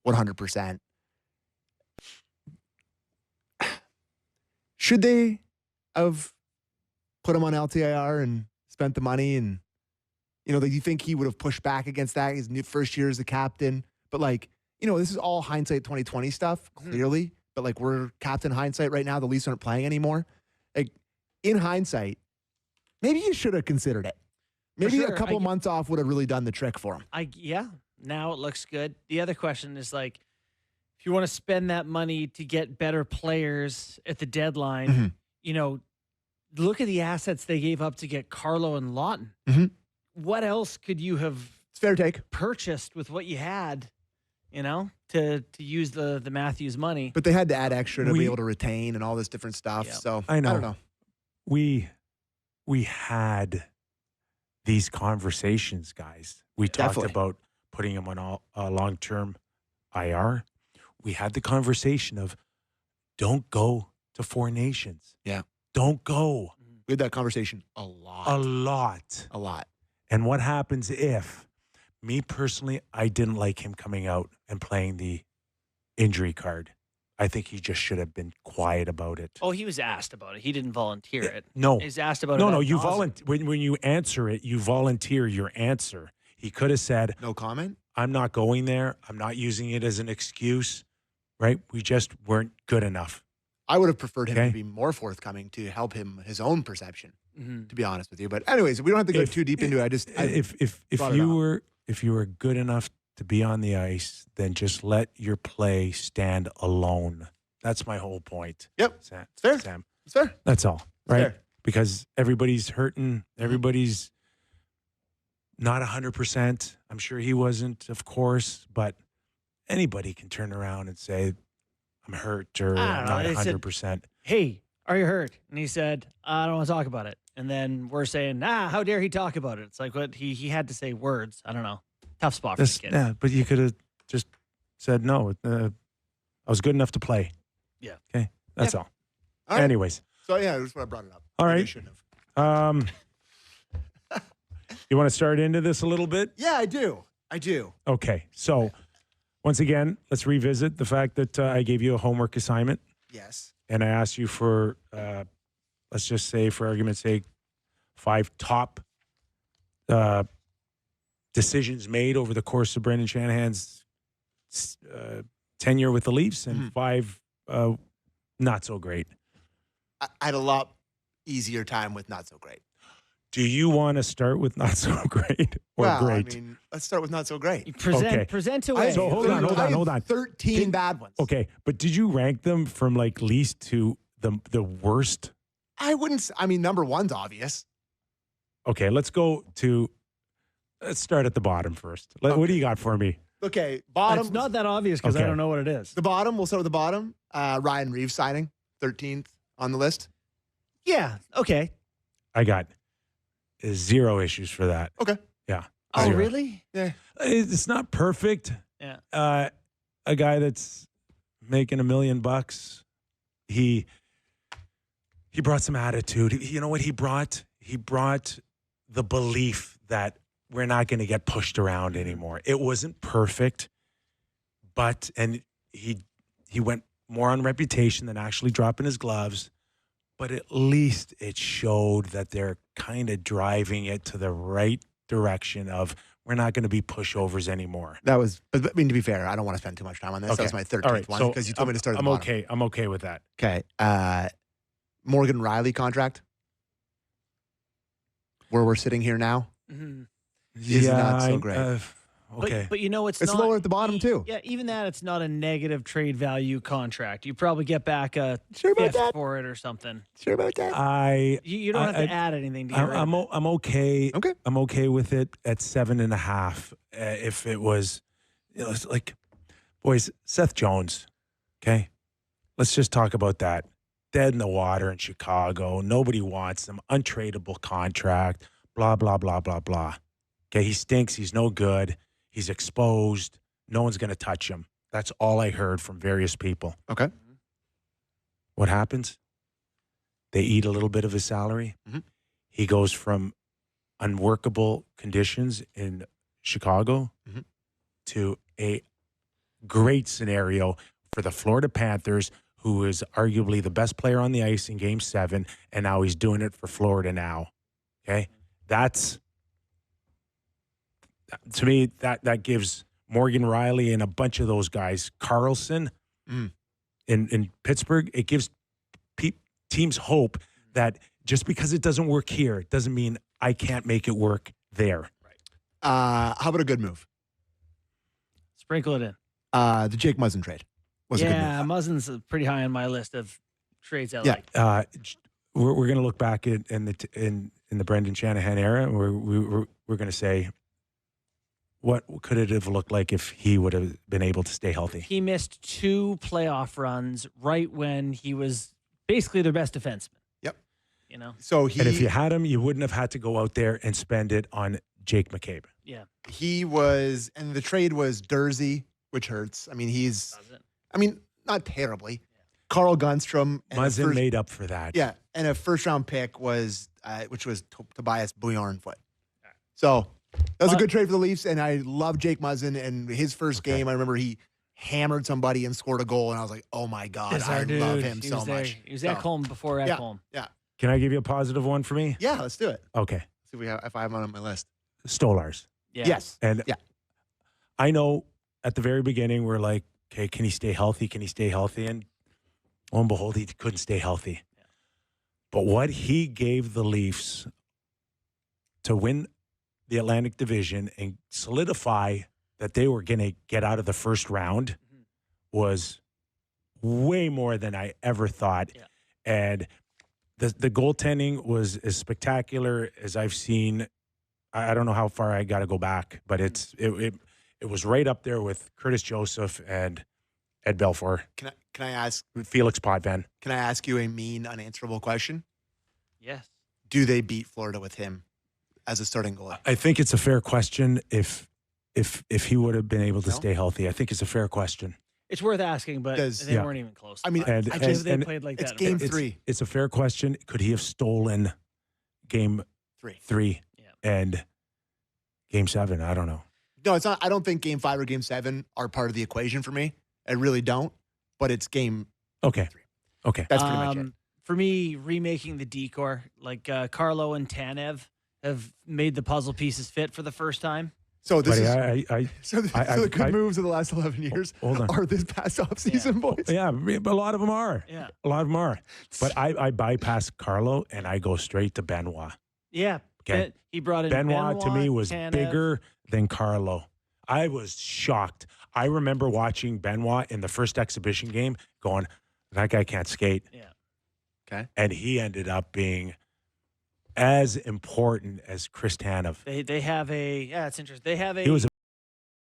100%. Should they have put him on LTIR and spent the money? And, do you think he would have pushed back against that his first year as the captain? But, this is all hindsight 2020 stuff, clearly. But, we're captain hindsight right now. The Leafs aren't playing anymore. In hindsight, maybe you should have considered it. Maybe a couple months off would have really done the trick for him. Yeah, now it looks good. The other question is, if you want to spend that money to get better players at the deadline, look at the assets they gave up to get Carlo and Lawton. What else could you have it's fair take. purchased with what you had, to use the Matthews money? But they had to add extra to be able to retain and all this different stuff. Yeah. So I know. I don't know. We had these conversations, guys. We talked about putting him on a long-term IR. We had the conversation of don't go to Four Nations. Yeah. Don't go. We had that conversation a lot. A lot. And what happens if, me personally, I didn't like him coming out and playing the injury card. I think he just should have been quiet about it. Oh, he was asked about it. He didn't volunteer it. No. He's asked about it. No, you when you answer it, you volunteer your answer. He could have said, no comment. I'm not going there. I'm not using it as an excuse, right? We just weren't good enough. I would have preferred him to be more forthcoming to help him his own perception, to be honest with you. But anyways, we don't have to go too deep into it. If you were good enough to be on the ice, then just let your play stand alone. That's my whole point. Yep. Sam. It's fair. Sam. It's fair. That's all, right? Fair. Because everybody's hurting. Everybody's not 100%. I'm sure he wasn't, of course, but anybody can turn around and say, I'm hurt or I'm not 100%. Hey, are you hurt? And he said, I don't want to talk about it. And then we're saying, how dare he talk about it? It's like what he had to say words. I don't know. Tough spot for this kid. Yeah, but you could have just said, no, I was good enough to play. Yeah. Okay. That's all. All right. Anyways. So, yeah, that's why I brought it up. All right. I shouldn't have. You want to start into this a little bit? Yeah, I do. Okay. So, once again, let's revisit the fact that I gave you a homework assignment. Yes. And I asked you for, let's just say, for argument's sake, 5 top decisions made over the course of Brendan Shanahan's tenure with the Leafs, and 5 not so great. I had a lot easier time with not so great. Do you want to start with not so great or great? I mean, let's start with not so great. Present away. So hold on. 13 bad ones. Okay, but did you rank them from least to the worst? I wouldn't. I mean, number one's obvious. Okay, let's start at the bottom first. What do you got for me? Okay, bottom. It's not that obvious because I don't know what it is. The bottom, we'll start with the bottom. Ryan Reeves signing, 13th on the list. Yeah, okay. I got 0 issues for that. Okay. Yeah. Oh, 0. really? Yeah. It's not perfect. Yeah. A guy that's making $1 million, he brought some attitude. You know what he brought? He brought the belief that we're not going to get pushed around anymore. It wasn't perfect, and he went more on reputation than actually dropping his gloves. But at least it showed that they're kind of driving it to the right direction of we're not going to be pushovers anymore. That was, but I mean, to be fair, I don't want to spend too much time on this. Okay. That was my 13th one because you told me to start at the bottom. I'm okay with that. Okay. Morgan Riley contract, where we're sitting here now, is not so great. Okay. But it's not, lower at the bottom too. Yeah, even that, it's not a negative trade value contract. You probably get back a sure about fifth that? For it or something. Sure about that? You don't have to add anything to your I'm okay. Okay. I'm okay with it at 7.5. If it was, it's like, boys, Seth Jones. Okay, let's just talk about that. Dead in the water in Chicago. Nobody wants him. Untradeable contract. Blah blah blah blah blah. Okay, he stinks. He's no good. He's exposed. No one's going to touch him. That's all I heard from various people. Okay. What happens? They eat a little bit of his salary. Mm-hmm. He goes from unworkable conditions in Chicago to a great scenario for the Florida Panthers, who is arguably the best player on the ice in Game 7, and now he's doing it for Florida now. Okay? That's, to me, that gives Morgan Riley and a bunch of those guys, Carlson in Pittsburgh, it gives teams hope that just because it doesn't work here, it doesn't mean I can't make it work there. How about a good move? Sprinkle it in. The Jake Muzzin trade was a good move. Yeah, Muzzin's pretty high on my list of trades I like. We're going to look back in the Brendan Shanahan era, and we're going to say, what could it have looked like if he would have been able to stay healthy? He missed 2 playoff runs right when he was basically their best defenseman. Yep. You know? And if you had him, you wouldn't have had to go out there and spend it on Jake McCabe. Yeah. He was, and the trade was Dursey, which hurts. I mean, not terribly. Yeah. Carl Gunstrom. Muzzin made up for that. Yeah, and a first-round pick was, which was Tobias Bjornfoot. So that was a good trade for the Leafs, and I love Jake Muzzin. And his first game, I remember he hammered somebody and scored a goal, and I was like, oh my God, I love him so much. He was at home before at home. Yeah. Can I give you a positive one for me? Yeah, let's do it. Okay. See if I have one on my list. Stolars. Yeah. Yes. And I know at the very beginning we're like, okay, can he stay healthy? Can he stay healthy? And lo and behold, he couldn't stay healthy. Yeah. But what he gave the Leafs to win the Atlantic Division and solidify that they were going to get out of the first round was way more than I ever thought. Yeah. And the goaltending was as spectacular as I've seen. I don't know how far I got to go back, but it was right up there with Curtis Joseph and Ed Belfour. Can I ask Felix Potvin? Can I ask you a mean, unanswerable question? Yes. Do they beat Florida with him as a starting goalie? I think it's a fair question. If he would have been able to stay healthy, I think it's a fair question. It's worth asking, but they weren't even close. I mean, they played like it's that. Game 3. It's a fair question. Could he have stolen Game 3 and Game 7? I don't know. No, it's not. I don't think Game 5 or Game 7 are part of the equation for me. I really don't. But it's Game 3. Okay. That's pretty much it. For me, remaking the decor, like Carlo and Tanev have made the puzzle pieces fit for the first time. So this Buddy, the good moves of the last 11 years are this past offseason, boys. Yeah, but a lot of them are. Yeah. A lot of them are. But I bypass Carlo and I go straight to Benoit. Yeah. Okay. He brought in Benoit to me was Tanev. bigger than Carlo. I was shocked. I remember watching Benoit in the first exhibition game going, that guy can't skate. Yeah. Okay. And he ended up being as important as Chris Tanev. They have it's interesting. They have a he was